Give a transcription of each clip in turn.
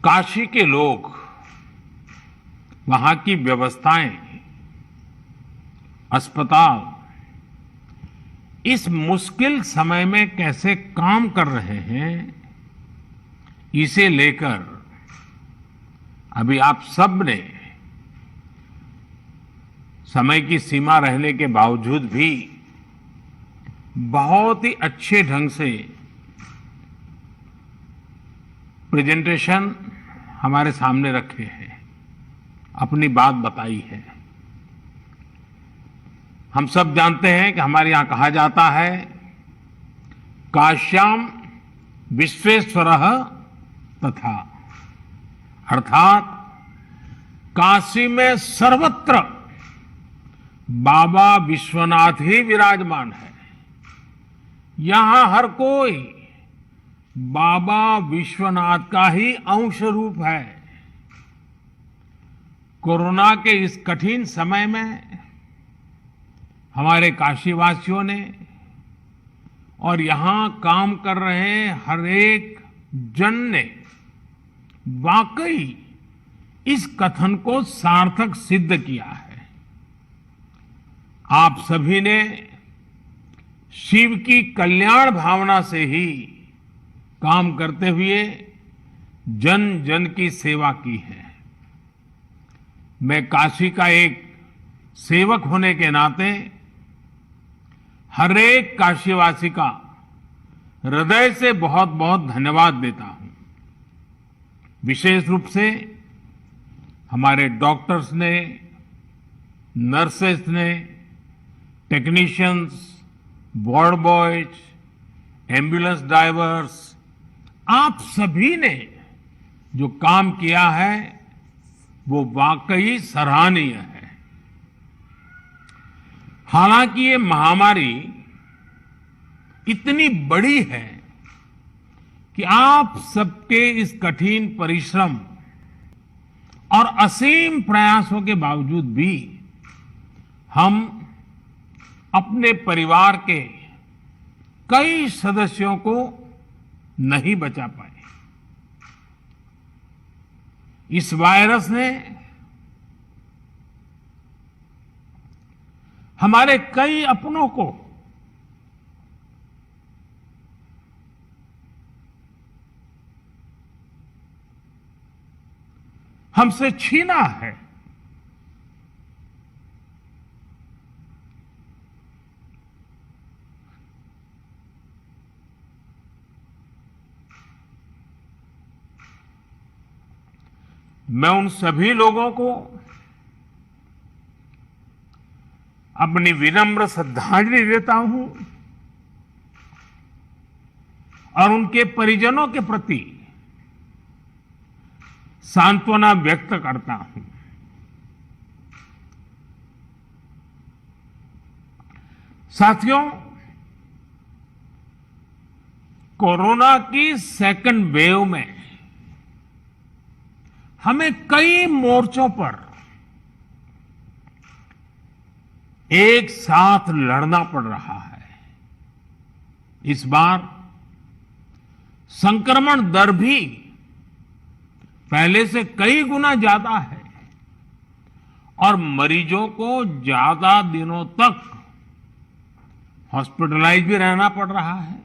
काशी के लोग, वहां की व्यवस्थाएं, अस्पताल इस मुश्किल समय में कैसे काम कर रहे हैं, इसे लेकर अभी आप सब ने समय की सीमा रहने के बावजूद भी बहुत ही अच्छे ढंग से प्रेजेंटेशन हमारे सामने रखे हैं, अपनी बात बताई है। हम सब जानते हैं कि हमारे यहां कहा जाता है, काश्याम विश्वेश्वरः तथा, अर्थात काशी में सर्वत्र बाबा विश्वनाथ ही विराजमान है। यहां हर कोई बाबा विश्वनाथ का ही अंश रूप है। कोरोना के इस कठिन समय में हमारे काशीवासियों ने और यहां काम कर रहे हर एक जन ने वाकई इस कथन को सार्थक सिद्ध किया है। आप सभी ने शिव की कल्याण भावना से ही काम करते हुए जन जन की सेवा की है। मैं काशी का एक सेवक होने के नाते हर एक काशीवासी का हृदय से बहुत बहुत धन्यवाद देता हूं। विशेष रूप से हमारे डॉक्टर्स ने, नर्सेस ने, technicians, ward boys, ambulance drivers, आप सभी ने जो काम किया है वो वाकई सराहनीय है। हालांकि ये महामारी इतनी बड़ी है कि आप सबके इस कठिन परिश्रम और असीम प्रयासों के बावजूद भी हम अपने परिवार के कई सदस्यों को नहीं बचा पाए। इस वायरस ने हमारे कई अपनों को हमसे छीना है। मैं उन सभी लोगों को अपनी विनम्र श्रद्धांजलि देता हूं और उनके परिजनों के प्रति सांत्वना व्यक्त करता हूं। साथियों, कोरोना की सेकंड वेव में हमें कई मोर्चों पर एक साथ लड़ना पड़ रहा है। इस बार संक्रमण दर भी पहले से कई गुना ज्यादा है और मरीजों को ज्यादा दिनों तक हॉस्पिटलाइज भी रहना पड़ रहा है।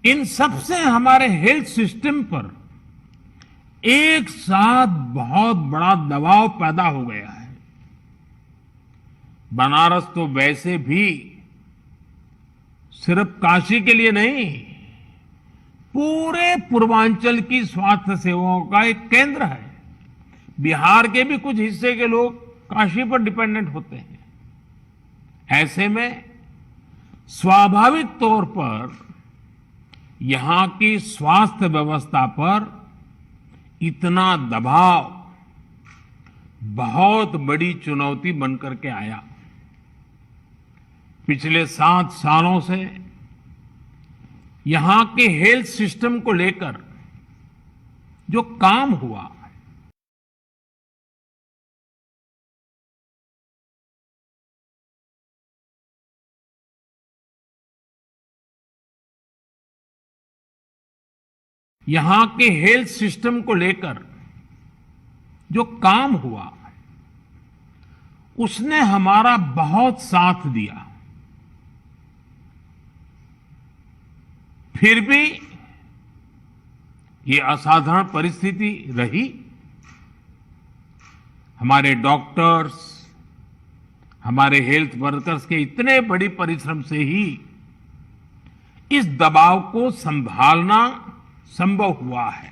इन सब से हमारे हेल्थ सिस्टम पर एक साथ बहुत बड़ा दबाव पैदा हो गया है। बनारस तो वैसे भी सिर्फ काशी के लिए नहीं, पूरे पूर्वांचल की स्वास्थ्य सेवाओं का एक केंद्र है। बिहार के भी कुछ हिस्से के लोग काशी पर डिपेंडेंट होते हैं। ऐसे में स्वाभाविक तौर पर यहां की स्वास्थ्य व्यवस्था पर इतना दबाव बहुत बड़ी चुनौती बनकर के आया। पिछले 7 सालों से यहां के हेल्थ सिस्टम को लेकर जो काम हुआ, यहां के हेल्थ सिस्टम को लेकर जो काम हुआ उसने हमारा बहुत साथ दिया। फिर भी ये असाधारण परिस्थिति रही। हमारे डॉक्टर्स, हमारे हेल्थ वर्कर्स के इतने बड़ी परिश्रम से ही इस दबाव को संभालना संभव हुआ है।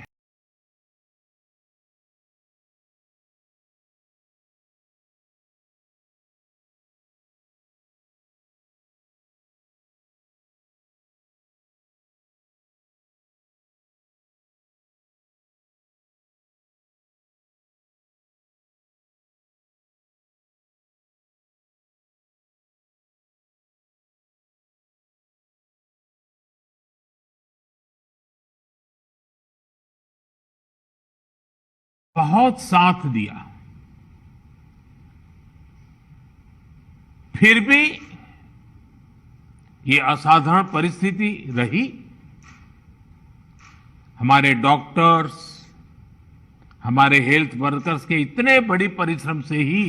बहुत साथ दिया। फिर भी ये असाधारण परिस्थिति रही। हमारे डॉक्टर्स, हमारे हेल्थ वर्कर्स के इतने बड़ी परिश्रम से ही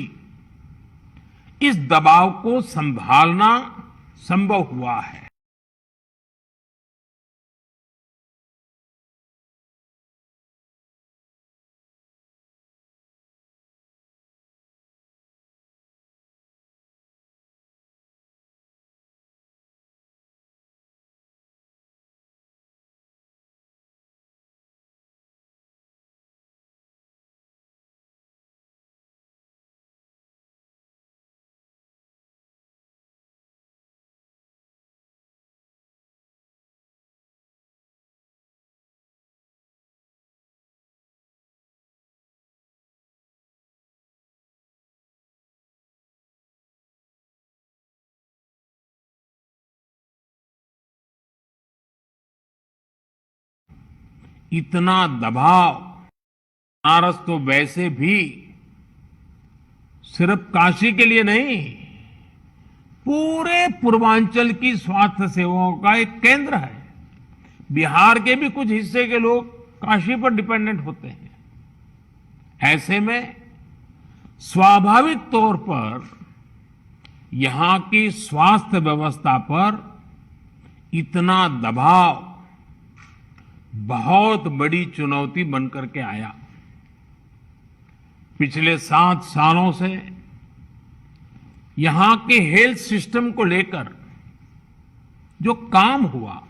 इस दबाव को संभालना संभव हुआ है। इतना दबाव, बनारस तो वैसे भी सिर्फ काशी के लिए नहीं, पूरे पूर्वांचल की स्वास्थ्य सेवाओं का एक केंद्र है। बिहार के भी कुछ हिस्से के लोग काशी पर डिपेंडेंट होते हैं। ऐसे में स्वाभाविक तौर पर यहां की स्वास्थ्य व्यवस्था पर इतना दबाव बहुत बड़ी चुनौती बनकर के आया। पिछले 7 सालों से यहां के हेल्थ सिस्टम को लेकर जो काम हुआ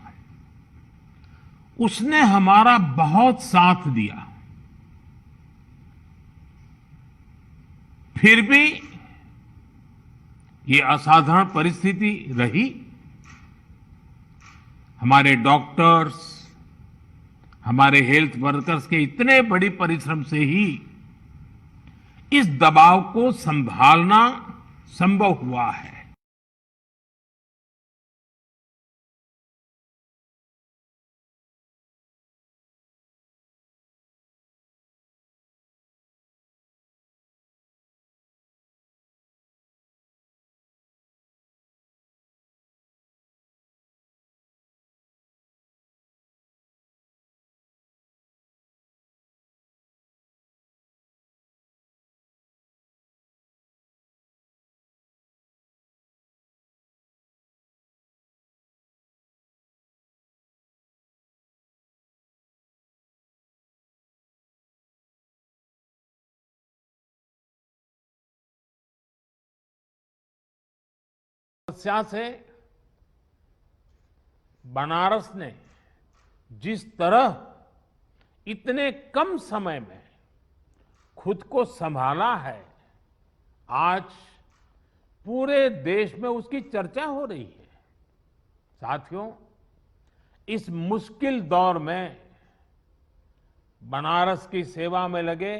उसने हमारा बहुत साथ दिया। फिर भी ये असाधारण परिस्थिति रही। हमारे डॉक्टर्स, हमारे हेल्थ वर्कर्स के इतने बड़ी परिश्रम से ही इस दबाव को संभालना संभव हुआ है। समस्या से बनारस ने जिस तरह इतने कम समय में खुद को संभाला है, आज पूरे देश में उसकी चर्चा हो रही है। साथियों, इस मुश्किल दौर में बनारस की सेवा में लगे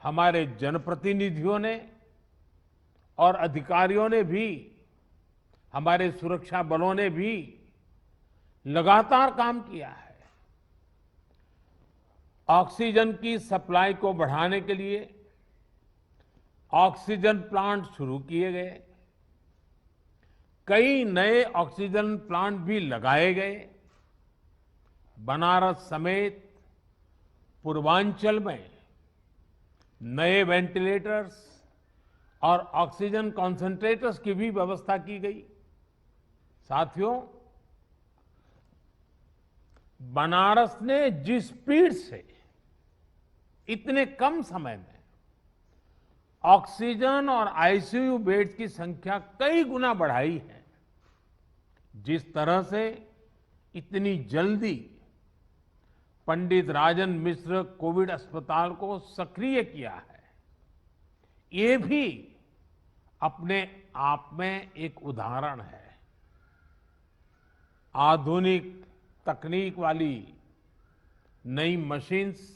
हमारे जनप्रतिनिधियों ने और अधिकारियों ने भी, हमारे सुरक्षा बलों ने भी लगातार काम किया है। ऑक्सीजन की सप्लाई को बढ़ाने के लिए ऑक्सीजन प्लांट शुरू किए गए, कई नए ऑक्सीजन प्लांट भी लगाए गए। बनारस समेत पूर्वांचल में नए वेंटिलेटर्स और ऑक्सीजन कॉन्सेंट्रेटर्स की भी व्यवस्था की गई। साथियों, बनारस ने जिस स्पीड से इतने कम समय में ऑक्सीजन और आईसीयू बेड्स की संख्या कई गुना बढ़ाई है, जिस तरह से इतनी जल्दी पंडित राजन मिश्र कोविड अस्पताल को सक्रिय किया है, ये भी अपने आप में एक उदाहरण है। आधुनिक तकनीक वाली नई मशीन्स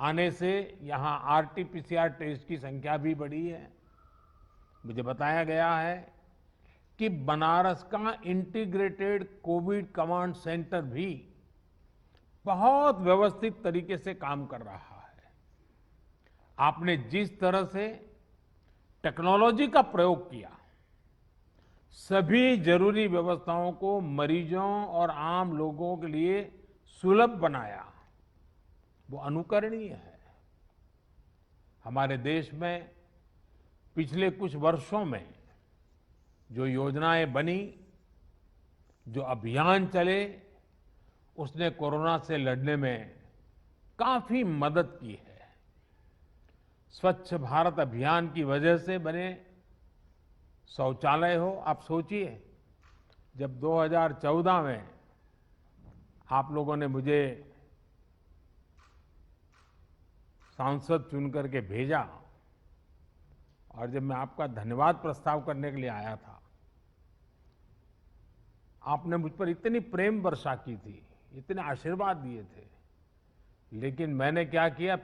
आने से यहां आरटीपीसीआर टेस्ट की संख्या भी बढ़ी है। मुझे बताया गया है कि बनारस का इंटीग्रेटेड कोविड कमांड सेंटर भी बहुत व्यवस्थित तरीके से काम कर रहा है। आपने जिस तरह से टेक्नोलॉजी का प्रयोग किया, सभी जरूरी व्यवस्थाओं को मरीजों और आम लोगों के लिए सुलभ बनाया, वो अनुकरणीय है। हमारे देश में पिछले कुछ वर्षों में जो योजनाएं बनी, जो अभियान चले, उसने कोरोना से लड़ने में काफी मदद की है। स्वच्छ भारत अभियान की वजह से बने शौचालय हो, आप सोचिए, जब 2014 में आप लोगों ने मुझे सांसद चुन करके भेजा और जब मैं आपका धन्यवाद प्रस्ताव करने के लिए आया था, आपने मुझ पर इतनी प्रेम वर्षा की थी, इतने आशीर्वाद दिए थे, लेकिन मैंने क्या किया,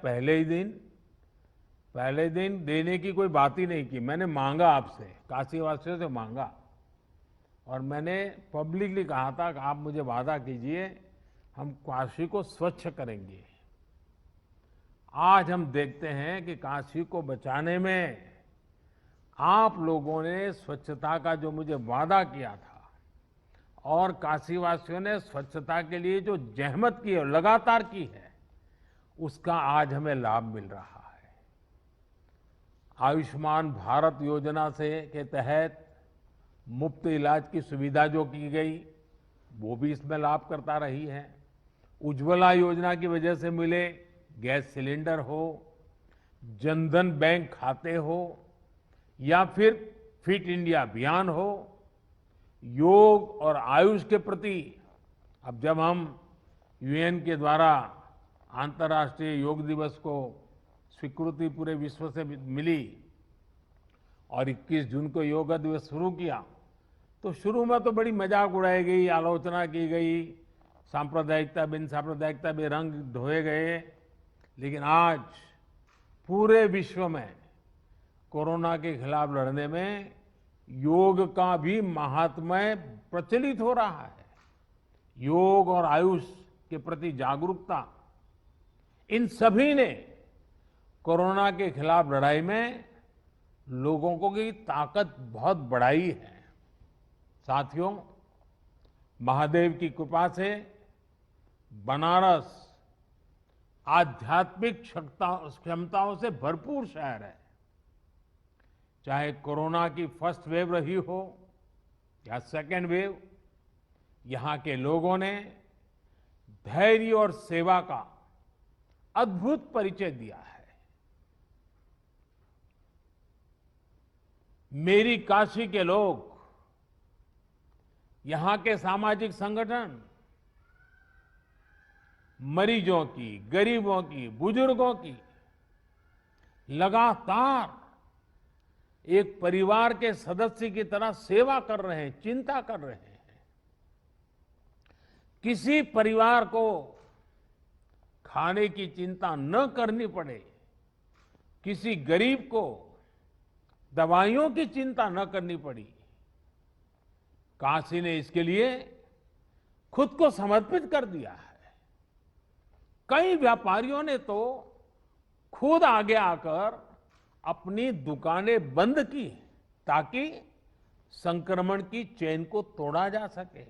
पहले दिन देने की कोई बात ही नहीं की। मैंने मांगा आपसे, काशीवासियों से मांगा, और मैंने पब्लिकली कहा था कि आप मुझे वादा कीजिए, हम काशी को स्वच्छ करेंगे। आज हम देखते हैं कि काशी को बचाने में आप लोगों ने स्वच्छता का जो मुझे वादा किया था और काशीवासियों ने स्वच्छता के लिए जो जहमत की है, लगातार की है, उसका आज हमें लाभ मिल रहा है। आयुष्मान भारत योजना से के तहत मुफ्त इलाज की सुविधा जो की गई, वो भी इसमें लाभ करता रही है। उज्ज्वला योजना की वजह से मिले गैस सिलेंडर हो, जनधन बैंक खाते हो, या फिर फिट इंडिया अभियान हो, योग और आयुष के प्रति अब जब हम यूएन के द्वारा अंतर्राष्ट्रीय योग दिवस को स्वीकृति पूरे विश्व से मिली और 21 जून को योग दिवस शुरू किया, तो शुरू में तो बड़ी मजाक उड़ाई गई, आलोचना की गई, सांप्रदायिकता बिन सांप्रदायिकता में रंग ढोए गए, लेकिन आज पूरे विश्व में कोरोना के खिलाफ लड़ने में योग का भी महात्म्य प्रचलित हो रहा है। योग और आयुष के प्रति जागरूकता, इन सभी ने कोरोना के खिलाफ लड़ाई में लोगों को की ताकत बहुत बढ़ाई है। साथियों, महादेव की कृपा से बनारस आध्यात्मिक क्षमताओं से भरपूर शहर है। चाहे कोरोना की फर्स्ट वेव रही हो या सेकेंड वेव, यहां के लोगों ने धैर्य और सेवा का अद्भुत परिचय दिया है। मेरी काशी के लोग, यहां के सामाजिक संगठन मरीजों की, गरीबों की, बुजुर्गों की लगातार एक परिवार के सदस्य की तरह सेवा कर रहे हैं, चिंता कर रहे हैं। किसी परिवार को खाने की चिंता न करनी पड़े, किसी गरीब को दवाइयों की चिंता न करनी पड़ी, काशी ने इसके लिए खुद को समर्पित कर दिया है। कई व्यापारियों ने तो खुद आगे आकर अपनी दुकानें बंद की ताकि संक्रमण की चेन को तोड़ा जा सके।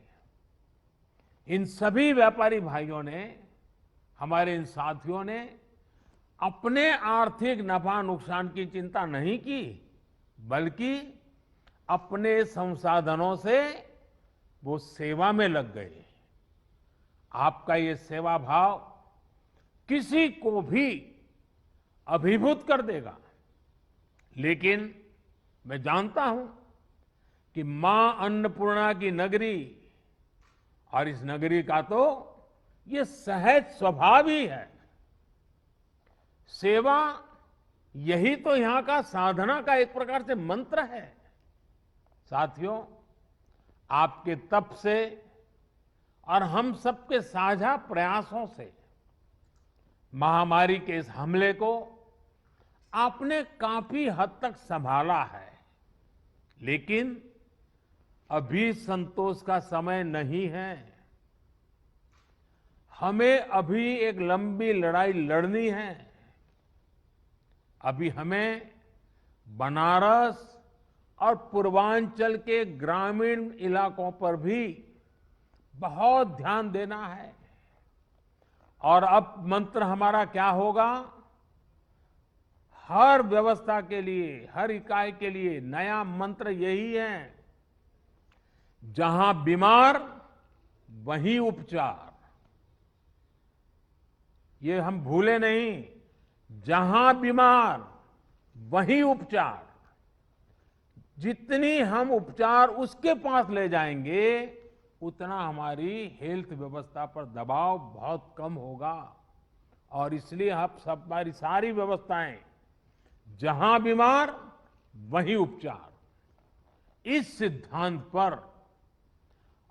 इन सभी व्यापारी भाइयों ने, हमारे इन साथियों ने अपने आर्थिक नफा नुकसान की चिंता नहीं की, बल्कि अपने संसाधनों से वो सेवा में लग गए। आपका ये सेवा भाव किसी को भी अभिभूत कर देगा। लेकिन मैं जानता हूं कि मां अन्नपूर्णा की नगरी और इस नगरी का तो ये सहज स्वभाव ही है। सेवा यही तो यहां का साधना का एक प्रकार से मंत्र है। साथियों, आपके तप से और हम सबके साझा प्रयासों से महामारी के इस हमले को आपने काफी हद तक संभाला है। लेकिन अभी संतोष का समय नहीं है। हमें अभी एक लंबी लड़ाई लड़नी है। अभी हमें बनारस और पूर्वांचल के ग्रामीण इलाकों पर भी बहुत ध्यान देना है। और अब मंत्र हमारा क्या होगा? हर व्यवस्था के लिए, हर इकाई के लिए नया मंत्र यही है, जहां बीमार वहीं उपचार। ये हम भूले नहीं, जहां बीमार वहीं उपचार। जितनी हम उपचार उसके पास ले जाएंगे, उतना हमारी हेल्थ व्यवस्था पर दबाव बहुत कम होगा। और इसलिए हमारी सारी व्यवस्थाएं, जहां बीमार वहीं उपचार, इस सिद्धांत पर।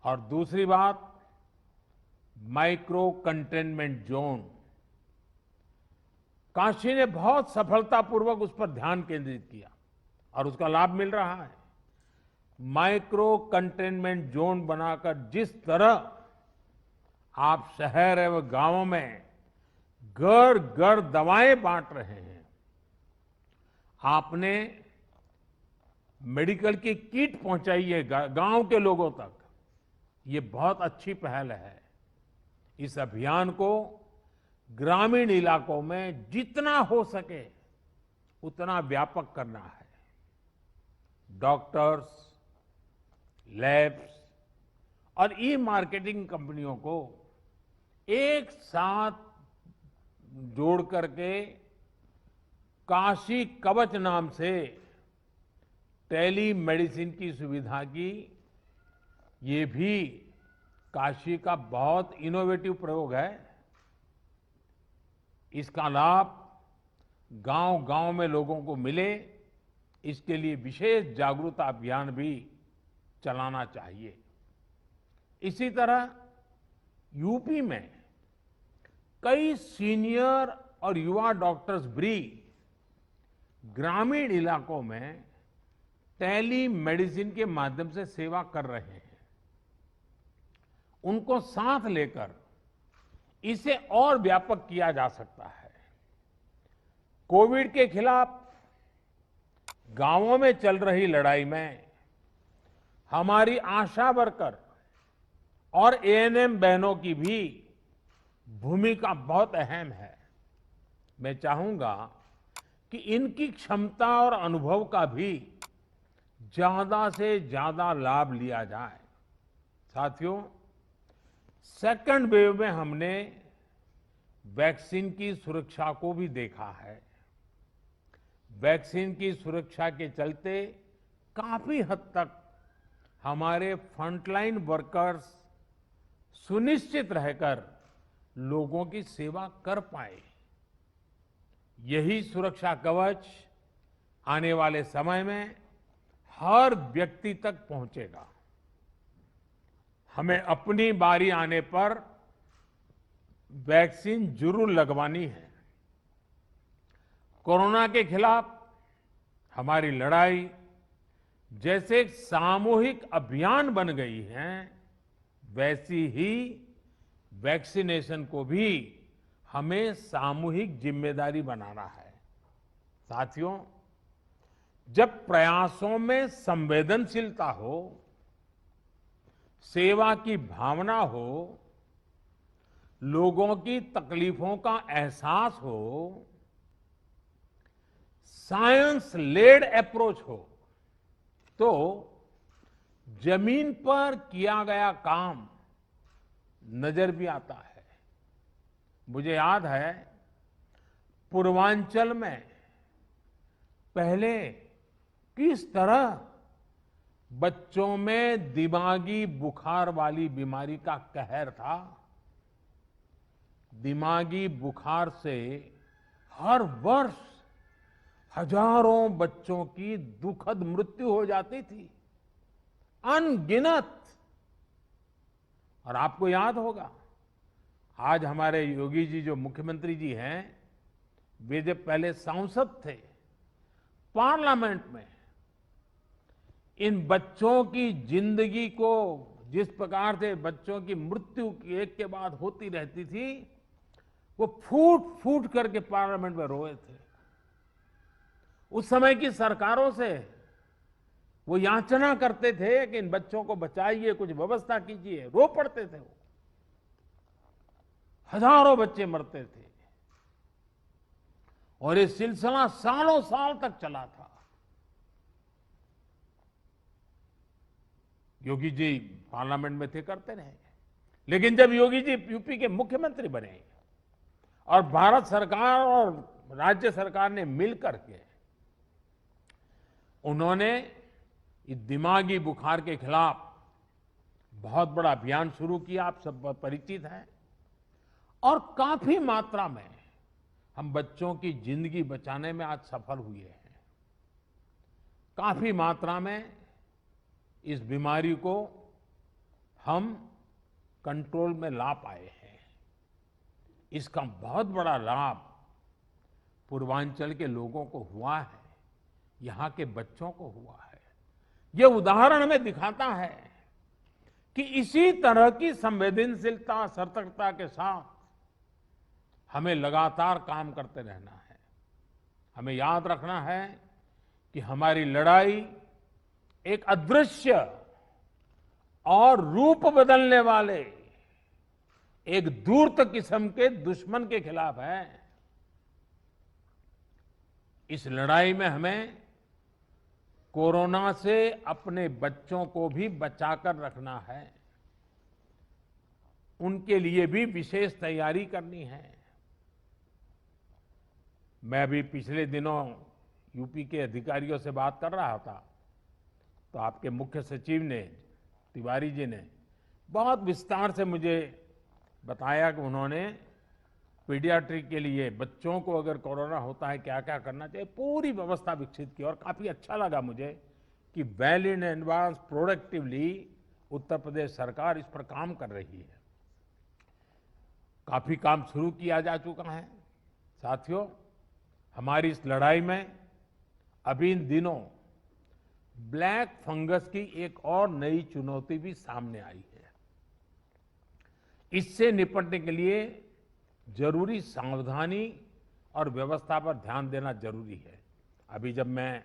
और दूसरी बात, माइक्रो कंटेनमेंट जोन। काशी ने बहुत सफलतापूर्वक उस पर ध्यान केंद्रित किया और उसका लाभ मिल रहा है। माइक्रो कंटेनमेंट जोन बनाकर जिस तरह आप शहर एवं गांवों में घर घर दवाएं बांट रहे हैं, आपने मेडिकल की किट पहुंचाई है गांव के लोगों तक, ये बहुत अच्छी पहल है। इस अभियान को ग्रामीण इलाकों में जितना हो सके उतना व्यापक करना है। डॉक्टर्स, लैब्स और ई मार्केटिंग कंपनियों को एक साथ जोड़ करके काशी कवच नाम से टेली मेडिसिन की सुविधा की, ये भी काशी का बहुत इनोवेटिव प्रयोग है। इसका लाभ गांव-गांव में लोगों को मिले, इसके लिए विशेष जागरूकता अभियान भी चलाना चाहिए। इसी तरह यूपी में कई सीनियर और युवा डॉक्टर्स भी ग्रामीण इलाकों में टेली मेडिसिन के माध्यम से सेवा कर रहे हैं। उनको साथ लेकर इसे और व्यापक किया जा सकता है। कोविड के खिलाफ गांवों में चल रही लड़ाई में हमारी आशा वर्कर और एएनएम बहनों की भी भूमिका बहुत अहम है। मैं चाहूंगा कि इनकी क्षमता और अनुभव का भी ज्यादा से ज्यादा लाभ लिया जाए। साथियों, सेकंड वेव में हमने वैक्सीन की सुरक्षा को भी देखा है। वैक्सीन की सुरक्षा के चलते काफी हद तक हमारे फ्रंटलाइन वर्कर्स सुनिश्चित रहकर लोगों की सेवा कर पाए। यही सुरक्षा कवच आने वाले समय में हर व्यक्ति तक पहुंचेगा। हमें अपनी बारी आने पर वैक्सीन जरूर लगवानी है। कोरोना के खिलाफ हमारी लड़ाई जैसे एक सामूहिक अभियान बन गई है, वैसी ही वैक्सीनेशन को भी हमें सामूहिक जिम्मेदारी बनाना है। साथियों, जब प्रयासों में संवेदनशीलता हो, सेवा की भावना हो, लोगों की तकलीफों का एहसास हो, साइंस लेड अप्रोच हो, तो जमीन पर किया गया काम नजर भी आता है। मुझे याद है पूर्वांचल में पहले किस तरह बच्चों में दिमागी बुखार वाली बीमारी का कहर था। दिमागी बुखार से हर वर्ष हजारों बच्चों की दुखद मृत्यु हो जाती थी, अनगिनत। और आपको याद होगा, आज हमारे योगी जी जो मुख्यमंत्री जी हैं, वे जब पहले सांसद थे, पार्लियामेंट में इन बच्चों की जिंदगी को जिस प्रकार से बच्चों की मृत्यु एक के बाद होती रहती थी, वो फूट फूट करके पार्लियामेंट में रोए थे। उस समय की सरकारों से वो याचना करते थे कि इन बच्चों को बचाइए, कुछ व्यवस्था कीजिए, रो पड़ते थे वो। हजारों बच्चे मरते थे और ये सिलसिला सालों साल तक चला था। योगी जी पार्लियामेंट में थे, करते रहे। लेकिन जब योगी जी यूपी के मुख्यमंत्री बने और भारत सरकार और राज्य सरकार ने मिलकर के उन्होंने इस दिमागी बुखार के खिलाफ बहुत बड़ा अभियान शुरू किया, आप सब परिचित हैं। और काफी मात्रा में हम बच्चों की जिंदगी बचाने में आज सफल हुए हैं। काफी मात्रा में इस बीमारी को हम कंट्रोल में ला पाए हैं। इसका बहुत बड़ा लाभ पूर्वांचल के लोगों को हुआ है, यहां के बच्चों को हुआ है। ये उदाहरण हमें दिखाता है कि इसी तरह की संवेदनशीलता, सतर्कता के साथ हमें लगातार काम करते रहना है। हमें याद रखना है कि हमारी लड़ाई एक अदृश्य और रूप बदलने वाले एक धूर्त किस्म के दुश्मन के खिलाफ है। इस लड़ाई में हमें कोरोना से अपने बच्चों को भी बचाकर रखना है, उनके लिए भी विशेष तैयारी करनी है। मैं अभी पिछले दिनों यूपी के अधिकारियों से बात कर रहा था, तो आपके मुख्य सचिव ने, तिवारी जी ने बहुत विस्तार से मुझे बताया कि उन्होंने पीडियाट्रिक के लिए बच्चों को अगर कोरोना होता है क्या क्या करना चाहिए, पूरी व्यवस्था विकसित की। और काफी अच्छा लगा मुझे कि well in advance productively Uttar Pradesh सरकार इस पर काम कर रही है। काफी काम शुरू किया जा चुका है। साथियों, हमारी इस लड़ाई में अभी इन दिनों ब्लैक फंगस की एक और नई चुनौती भी सामने आई है। इससे निपटने के लिए जरूरी सावधानी और व्यवस्था पर ध्यान देना जरूरी है। अभी जब मैं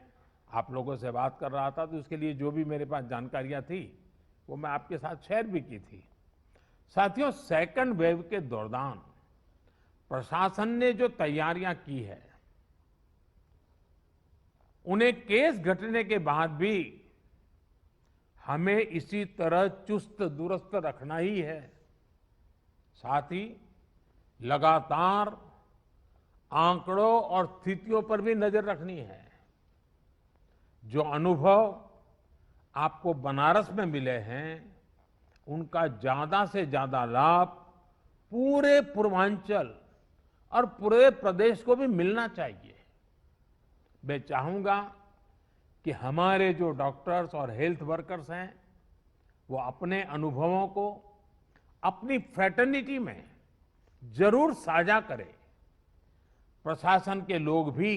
आप लोगों से बात कर रहा था तो उसके लिए जो भी मेरे पास जानकारियां थी वो मैं आपके साथ शेयर भी की थी। साथियों, सेकंड वेव के दौरान प्रशासन ने जो तैयारियां की है, उन्हें केस घटने के बाद भी हमें इसी तरह चुस्त दुरुस्त रखना ही है। साथ ही लगातार आंकड़ों और स्थितियों पर भी नजर रखनी है। जो अनुभव आपको बनारस में मिले हैं, उनका ज्यादा से ज्यादा लाभ पूरे पूर्वांचल और पूरे प्रदेश को भी मिलना चाहिए। मैं चाहूंगा कि हमारे जो डॉक्टर्स और हेल्थ वर्कर्स हैं, वो अपने अनुभवों को अपनी फ्रेटर्निटी में जरूर साझा करें। प्रशासन के लोग भी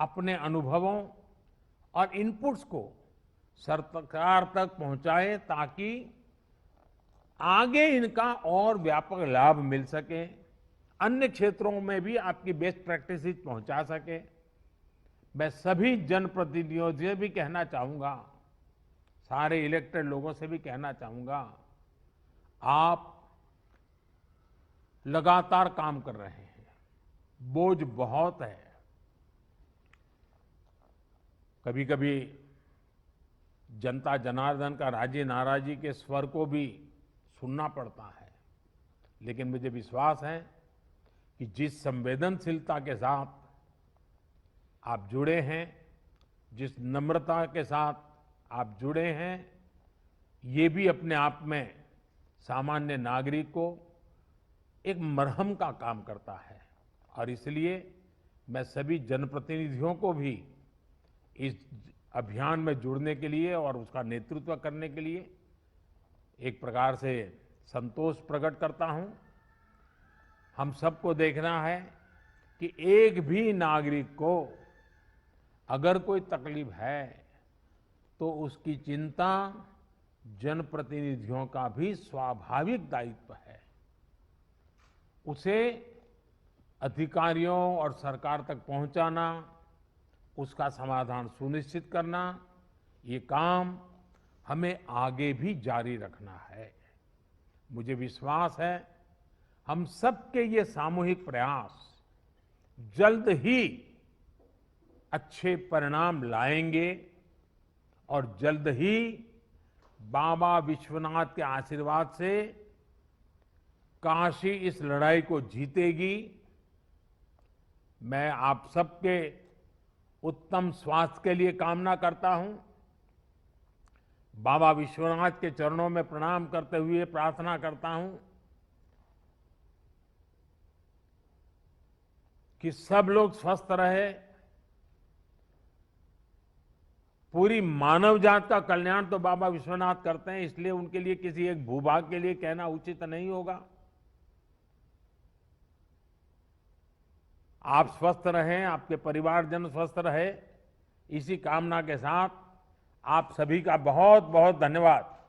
अपने अनुभवों और इनपुट्स को सरकार तक पहुंचाएं ताकि आगे इनका और व्यापक लाभ मिल सके, अन्य क्षेत्रों में भी आपकी बेस्ट प्रैक्टिसेस पहुंचा सके। मैं सभी जनप्रतिनिधियों से भी कहना चाहूंगा, सारे इलेक्टेड लोगों से भी कहना चाहूंगा, आप लगातार काम कर रहे हैं। बोझ बहुत है। कभी कभी जनता जनार्दन का राजी नाराजी के स्वर को भी सुनना पड़ता है, लेकिन मुझे विश्वास है कि जिस संवेदनशीलता के साथ आप जुड़े हैं, जिस नम्रता के साथ आप जुड़े हैं, ये भी अपने आप में सामान्य नागरिक को एक मरहम का काम करता है। और इसलिए मैं सभी जनप्रतिनिधियों को भी इस अभियान में जुड़ने के लिए और उसका नेतृत्व करने के लिए एक प्रकार से संतोष प्रकट करता हूं। हम सबको देखना है कि एक भी नागरिक को अगर कोई तकलीफ है तो उसकी चिंता जनप्रतिनिधियों का भी स्वाभाविक दायित्व है। उसे अधिकारियों और सरकार तक पहुंचाना, उसका समाधान सुनिश्चित करना, ये काम हमें आगे भी जारी रखना है। मुझे विश्वास है हम सबके ये सामूहिक प्रयास जल्द ही अच्छे परिणाम लाएंगे और जल्द ही बाबा विश्वनाथ के आशीर्वाद से काशी इस लड़ाई को जीतेगी। मैं आप सबके उत्तम स्वास्थ्य के लिए कामना करता हूं। बाबा विश्वनाथ के चरणों में प्रणाम करते हुए प्रार्थना करता हूं कि सब लोग स्वस्थ रहे। पूरी मानव जात का कल्याण तो बाबा विश्वनाथ करते हैं, इसलिए उनके लिए किसी एक भूभाग के लिए कहना उचित नहीं होगा। आप स्वस्थ रहें, आपके परिवारजन स्वस्थ रहे, इसी कामना के साथ आप सभी का बहुत बहुत धन्यवाद।